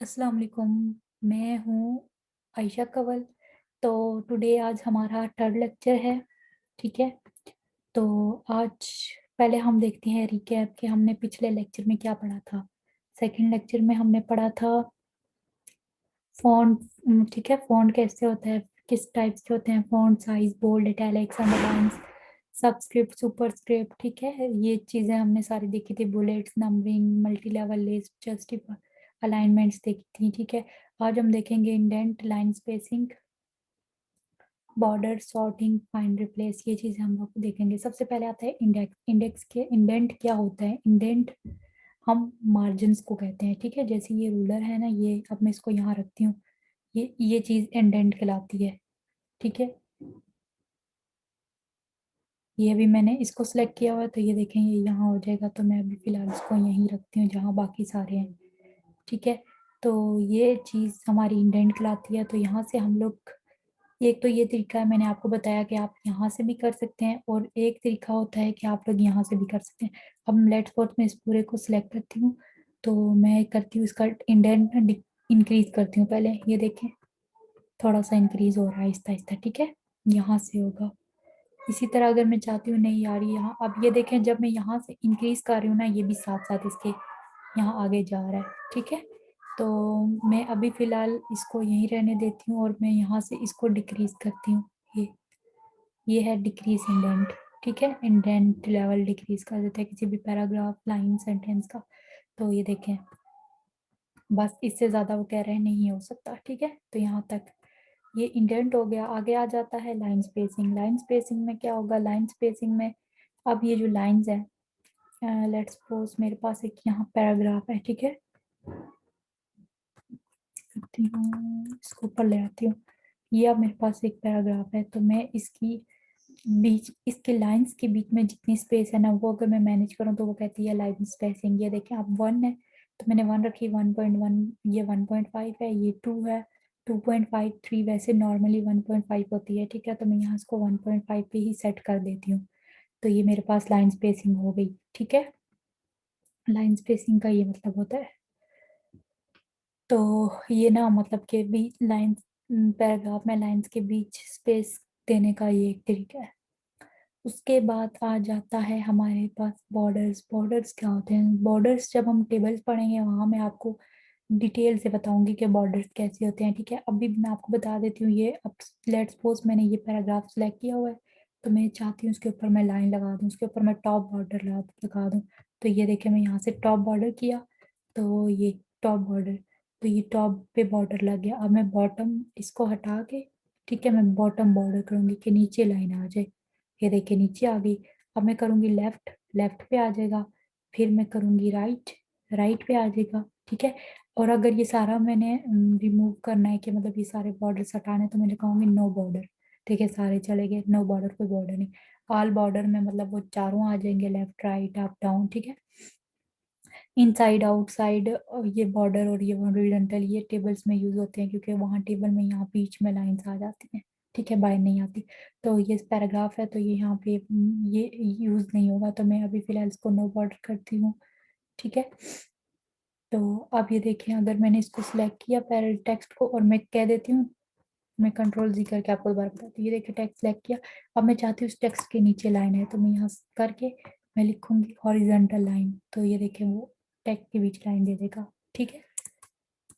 अस्सलाम वालेकुम। मैं हूँ आयशा कंवल। तो टुडे आज हमारा थर्ड लेक्चर है। ठीक है। तो आज पहले हम देखते हैं रिकैप कि हमने पिछले लेक्चर में क्या पढ़ा था। सेकंड लेक्चर में हमने पढ़ा था फॉन्ट। ठीक है, फॉन्ट कैसे होता है, किस टाइप्स के होते हैं, font size, bold, italics, underlines, subscript, superscript. ठीक है, ये चीजें हमने सारी देखी थी। Bullets, numbering, multi level list, justify, alignments देखी थी। ठीक है। आज हम देखेंगे indent, line spacing, border, sorting, find, replace. ये चीजें हम लोग देखेंगे। सबसे पहले आता है इंडेक्स। इंडेक्स के इंडेंट क्या होता है? इंडेंट हम मार्जिन्स को कहते हैं। ठीक है, जैसे ये रूलर है ना, ये अब मैं इसको यहाँ रखती हूँ, ये चीज इंडेंट कहलाती है। ठीक है, ये अभी मैंने इसको सिलेक्ट किया हुआ है तो ये देखें ये यहाँ हो जाएगा। तो मैं अभी फिलहाल इसको यहीं रखती हूँ जहाँ बाकी सारे हैं। ठीक है। तो ये चीज हमारी इंडेंट कहलाती है। तो यहाँ से हम लोग, एक तो ये तरीका है, मैंने आपको बताया कि आप यहाँ से भी कर सकते हैं, और एक तरीका होता है कि आप लोग यहाँ से भी कर सकते हैं। अब लेट्स सपोज मैं इस पूरे को सिलेक्ट करती हूँ, तो मैं करती हूँ इसका इंडेंट इंक्रीज करती हूँ। पहले ये देखें, थोड़ा सा इंक्रीज हो रहा है आहिस्ता आहिस्ता। ठीक है, यहाँ से होगा। इसी तरह अगर मैं चाहती हूँ नहीं यार यहाँ, अब ये देखें जब मैं यहाँ से इंक्रीज कर रही हूँ ना, ये भी साथ साथ इसके यहाँ आगे जा रहा है। ठीक है। तो मैं अभी फिलहाल इसको यहीं रहने देती हूँ और मैं यहाँ से इसको डिक्रीज करती हूँ। ये है डिक्रीज इंडेंट। ठीक है, इंडेंट लेवल डिक्रीज कर देता है किसी भी पैराग्राफ, लाइन, सेंटेंस का। तो ये देखें, बस इससे ज्यादा वो कह रहे हैं नहीं हो सकता। ठीक है, तो यहाँ तक ये इंडेंट हो गया। आगे आ जाता है लाइन स्पेसिंग। लाइन स्पेसिंग में क्या होगा? लाइन स्पेसिंग में अब ये जो लाइंस है, लेट्स सपोज मेरे पास एक यहाँ पैराग्राफ है। ठीक है, करती हूँ इसको ऊपर ले आती हूँ। ये अब मेरे पास एक पैराग्राफ है, तो मैं इसकी बीच, इसके लाइंस के बीच में जितनी स्पेस है ना, वो अगर मैं मैनेज करूँ तो वो कहती है लाइन स्पेसिंग। ये देखें, आप 1 है तो मैंने 1 रखी, 1.1, ये 1.5 है, ये 2 है, 2.5, 3। वैसे नॉर्मली 1.5 होती है। ठीक है, तो मैं यहाँ इसको 1.5 पे ही सेट कर देती हूँ। तो ये मेरे पास लाइन स्पेसिंग हो गई। ठीक है, लाइन स्पेसिंग का ये मतलब होता है। तो ये ना मतलब के बीच लाइन, पैराग्राफ में लाइंस के बीच स्पेस देने का ये एक तरीका है। उसके बाद आ जाता है हमारे पास बॉर्डर्स। बॉर्डर्स क्या होते हैं? बॉर्डर्स जब हम टेबल्स पढ़ेंगे वहां मैं आपको डिटेल से बताऊंगी कि बॉर्डर्स कैसे होते हैं। ठीक है, अभी भी मैं आपको बता देती हूँ। ये अब लेट्स सपोज मैंने ये पैराग्राफ सेलेक्ट किया हुआ है, तो मैं चाहती हूँ उसके ऊपर मैं लाइन लगा दूँ, उसके ऊपर मैं टॉप बॉर्डर लगा दूँ। तो ये देखिए, मैं यहाँ से टॉप बॉर्डर किया, तो ये टॉप बॉर्डर, तो ये टॉप पे बॉर्डर लग गया। अब मैं बॉटम इसको हटा के, ठीक है, मैं बॉटम बॉर्डर करूंगी कि नीचे लाइन आ जाए। ये देखिए नीचे आ गई। अब मैं करूंगी लेफ्ट, लेफ्ट पे आ जाएगा। फिर मैं करूंगी राइट, राइट पे आ जाएगा। ठीक है। और अगर ये सारा मैंने रिमूव करना है कि मतलब ये सारे बॉर्डर हटाने, तो मैंने कहूंगी नो बॉर्डर। ठीक है, सारे चले गए, नो बॉर्डर, कोई बॉर्डर नहीं। ऑल बॉर्डर में मतलब वो चारों आ जाएंगे, लेफ्ट, राइट, अप, डाउन। ठीक है, इनसाइड, आउटसाइड, ये बॉर्डर और ये हॉरिजॉन्टल, ये टेबल्स में यूज होते हैं क्योंकि वहाँ टेबल में यहाँ बीच में लाइंस आ जाती हैं। ठीक है, बाहर नहीं आती। तो ये पैराग्राफ है तो ये यहाँ पे ये यूज नहीं होगा, तो मैं अभी फिलहाल इसको नो बॉर्डर करती हूँ। ठीक है। तो अब ये देखें, अगर मैंने इसको सिलेक्ट किया पैरा टेक्स्ट को, और मैं कह देती हूँ, मैं कंट्रोल जी करके आपको दोबारा बताती हूँ। ये देखिए टेक्स्ट सिलेक्ट किया। अब मैं चाहती हूँ उस टेक्स्ट के नीचे लाइन है, तो मैं यहाँ करके मैं लिखूंगी हॉरिजॉन्टल लाइन। तो ये देखें वो टेक्स्ट के बीच लाइन दे देगा। ठीक है।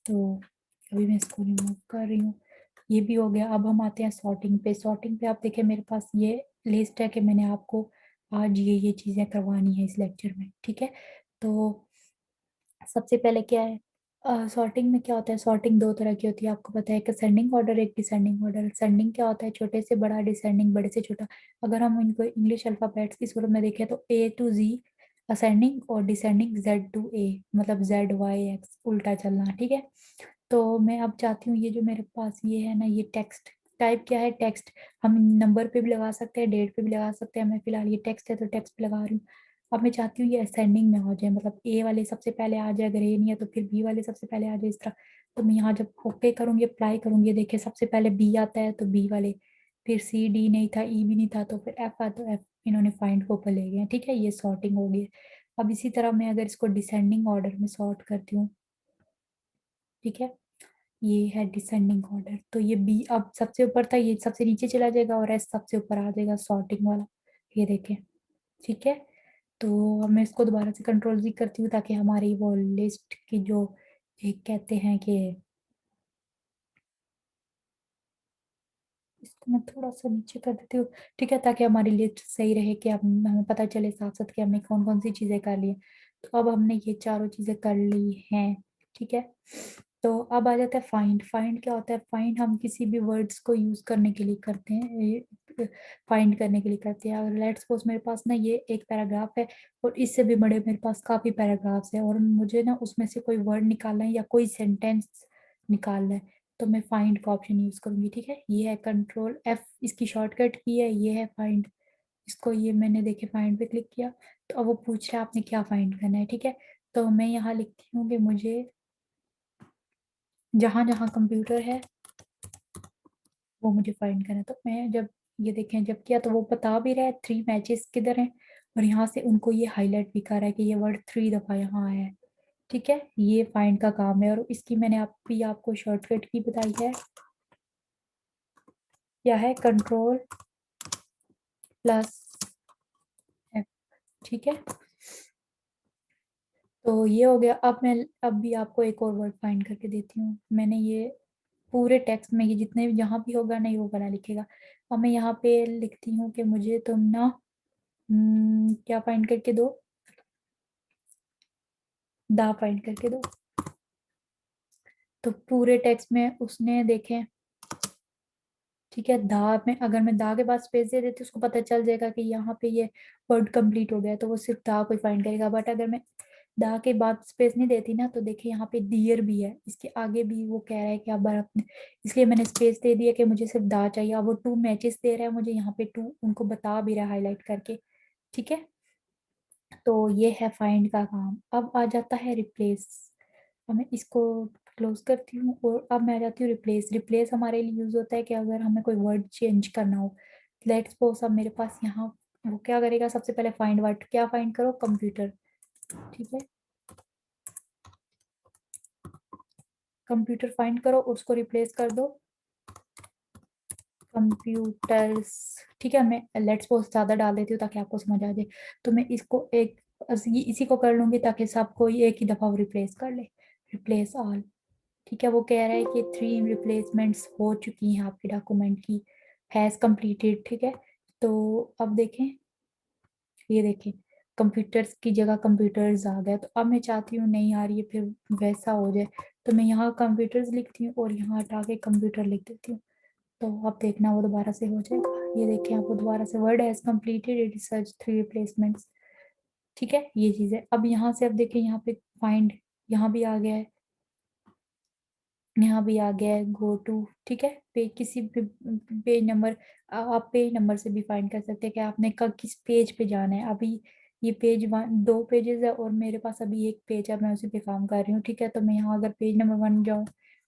तो अभी मैं इसको रिमूव कर रही हूँ। ये भी हो गया। अब हम आते हैं सॉर्टिंग पे। सॉर्टिंग पे आप देखें मेरे पास ये लिस्ट है कि मैंने आपको आज ये चीज़ें करवानी है इस लेक्चर में। ठीक है। तो सबसे पहले क्या है, सॉर्टिंग में क्या होता है? सॉर्टिंग दो तरह की होती है, आपको पता है, एक असेंडिंग ऑर्डर, एक डिसेंडिंग ऑर्डर। असेंडिंग क्या होता है? छोटे से बड़ा, डिसेंडिंग बड़े से छोटा। अगर हम इनको इंग्लिश अल्फाबेट्स की सूरत में देखें तो ए टू जी असेंडिंग, और डिसेंडिंग जेड टू ए, मतलब जेड वाई एक्स उल्टा चलना। ठीक है। तो मैं अब चाहती हूँ ये जो मेरे पास ये है ना, ये टेक्स्ट टाइप क्या है? टेक्स्ट। हम नंबर पे भी लगा सकते हैं, डेट पे भी लगा सकते हैं। मैं फिलहाल ये टेक्स्ट है तो टेक्स्ट पे लगा रही हूँ। अब मैं चाहती हूँ ये असेंडिंग में हो जाए, मतलब ए वाले सबसे पहले आ जाए, अगर ए नहीं है तो फिर बी वाले सबसे पहले आ जाए, इस तरह। तो मैं यहाँ जब ओके करूँगी, अप्लाई करूँगी, ये देखिए सबसे पहले बी आता है तो बी वाले, फिर सी, डी नहीं था, ई भी नहीं था, तो फिर एफ आ तो एफ। इन्होंने फाइंड को ऊपर ले गए। ठीक है, ये सॉर्टिंग हो गई है। अब इसी तरह मैं अगर इसको डिसेंडिंग ऑर्डर में सॉर्ट करती हूँ, ठीक है, ये है डिसेंडिंग ऑर्डर। तो ये बी अब सबसे ऊपर था, ये सबसे नीचे चला जाएगा और एस सबसे ऊपर आ जाएगा सॉर्टिंग वाला। ये देखें, ठीक है। तो अब मैं इसको दोबारा से कंट्रोल जी करती हूँ ताकि हमारी वो लिस्ट की जो एक कहते हैं कि, इसको मैं थोड़ा सा नीचे कर देती हूँ, ठीक है, ताकि हमारी लिस्ट सही रहे कि अब हमें पता चले साथ साथ कि हमने कौन कौन सी चीज़ें कर ली हैं। तो अब हमने ये चारों चीज़ें कर ली हैं, ठीक है। तो अब आ जाता है फाइंड। फाइंड क्या होता है? फाइंड हम किसी भी वर्ड्स को यूज करने के लिए करते हैं, फाइंड करने के लिए करते हैं। अगर लेट्स सपोज मेरे पास ना ये एक पैराग्राफ है और इससे भी बड़े मेरे पास काफी पैराग्राफ्स है और मुझे ना उसमें से कोई वर्ड निकालना है या कोई सेंटेंस निकालना है, तो मैं फाइंड का ऑप्शन यूज करूंगी, ठीक है। ये है कंट्रोल एफ, इसकी शॉर्टकट की है, ये है फाइंड। इसको ये मैंने देखे फाइंड पे क्लिक किया, तो अब वो पूछ रहा है आपने क्या फाइंड करना है, ठीक है। तो मैं यहाँ लिखती हूँ कि मुझे जहां जहां कंप्यूटर है वो मुझे फाइंड करना है। तो मैं जब ये देखें जब किया तो वो बता भी रहा है 3 मैचेस किधर हैं, और यहाँ से उनको ये हाईलाइट भी कर रहा है कि ये वर्ड 3 दफा यहाँ आया है, ठीक है। ये फाइंड का काम है और इसकी मैंने आपको शॉर्टकट की बताई है, क्या है? कंट्रोल प्लस एफ, ठीक है। तो ये हो गया। अब मैं अब भी आपको एक और वर्ड फाइंड करके देती हूँ। मैंने ये पूरे टेक्स्ट में ये जितने भी जहाँ भी होगा नहीं वो बना लिखेगा। अब मैं यहाँ पे लिखती हूँ कि मुझे तुम ना क्या फाइंड करके दो, दा फाइंड करके दो। तो पूरे टेक्स्ट में उसने देखें, ठीक है, दा में अगर मैं दा के बाद स्पेस दे देती हूँ उसको पता चल जाएगा कि यहाँ पे ये वर्ड कंप्लीट हो गया है, तो वो सिर्फ दा को ही फाइंड करेगा। बट अगर मैं दा के बाद स्पेस नहीं देती ना, तो देखिए यहाँ पे डियर भी है, इसके आगे भी वो कह रहा है कि आप बार अपने, इसलिए मैंने स्पेस दे दिया कि मुझे सिर्फ दा चाहिए। अब वो 2 मैचेस दे रहा है मुझे यहाँ पे 2, उनको बता भी रहा है हाईलाइट करके, ठीक है। तो ये है फाइंड का काम। अब आ जाता है रिप्लेस। अब मैं इसको क्लोज करती हूँ और अब मैं आ जाती हूँ रिप्लेस। रिप्लेस हमारे लिए यूज होता है कि अगर हमें कोई वर्ड चेंज करना हो, लेट्स सपोज अब मेरे पास यहाँ, वो क्या करेगा? सबसे पहले फाइंड वर्ड, क्या फाइंड करो? कंप्यूटर, ठीक है। कंप्यूटर फाइंड करो, उसको रिप्लेस कर दो कंप्यूटर्स, ठीक है। मैं लेट्स सपोज ज्यादा डाल देती हूँ ताकि आपको समझ आ जाए। तो मैं इसको एक इसी को कर लूंगी ताकि सबको एक ही दफा रिप्लेस कर ले, रिप्लेस ऑल, ठीक है। वो कह रहा है कि 3 रिप्लेसमेंट्स हो चुकी हैं आपके डॉक्यूमेंट की, हैज कंप्लीटेड, ठीक है। तो अब देखें, ये देखें, कंप्यूटर्स की जगह कंप्यूटर्स आ गया। तो अब मैं चाहती हूँ नहीं यार ये फिर वैसा हो जाए, तो मैं यहाँ कंप्यूटर्स लिखती हूँ और यहाँ हटा के कंप्यूटर लिख देती हूँ। तो अब देखना वो दोबारा से हो जाएगा। ये देखें आपको दोबारा से word has completed it search 3 replacements, ठीक है। ये चीज़ है। अब यहाँ से अब देखें यहाँ पे फाइंड, यहाँ भी आ गया है, यहाँ भी आ गया है गो टू, ठीक है। किसी भी पेज नंबर, आप पेज नंबर से भी फाइंड कर सकते हैं कि आपने कब किस पेज पे जाना है। अभी ये पेज 2 पेजेस है और मेरे पास अभी एक पेज है, मैं उसी पे काम कर रही हूँ, ठीक है। तो मैं यहाँ अगर पेज नंबर 1 जाऊँ,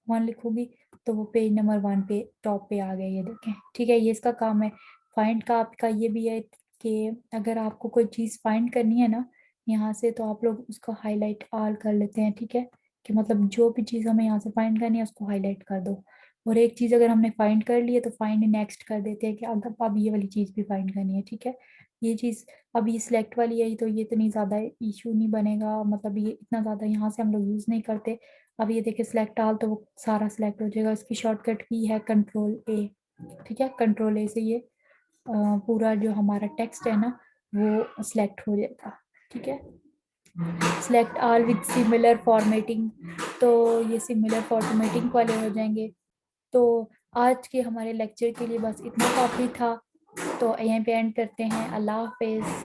1 लिखूंगी, तो वो पेज नंबर 1 पे टॉप पे आ गया, ये देखें, ठीक है। ये इसका काम है। फाइंड का आपका ये भी है कि अगर आपको कोई चीज़ फाइंड करनी है ना यहाँ से, तो आप लोग उसको हाईलाइट ऑल कर लेते हैं, ठीक है। कि मतलब जो भी चीज़ हमें यहाँ से फाइंड करनी है उसको हाईलाइट कर दो, और एक चीज़ अगर हमने फाइंड कर ली है तो फाइंड नेक्स्ट कर देते हैं कि अब ये वाली चीज़ भी फाइंड करनी है, ठीक है। ये चीज़ अब ये सिलेक्ट वाली है तो ये इतनी ज़्यादा इशू नहीं बनेगा, मतलब ये इतना ज़्यादा यहाँ से हम लोग यूज़ नहीं करते। अब ये देखिए सिलेक्ट आल, तो वो सारा सिलेक्ट हो जाएगा। इसकी शॉर्टकट की है कंट्रोल ए, ठीक है। कंट्रोल ए से ये पूरा जो हमारा टेक्स्ट है ना वो सिलेक्ट हो जाएगा, ठीक है। Select all with similar formatting, तो ये सिमिलर फॉर्मेटिंग वाले हो जाएंगे। तो आज के हमारे लेक्चर के लिए बस इतना काफ़ी था, तो यहीं पे एंड करते हैं। अल्लाह हाफिज़।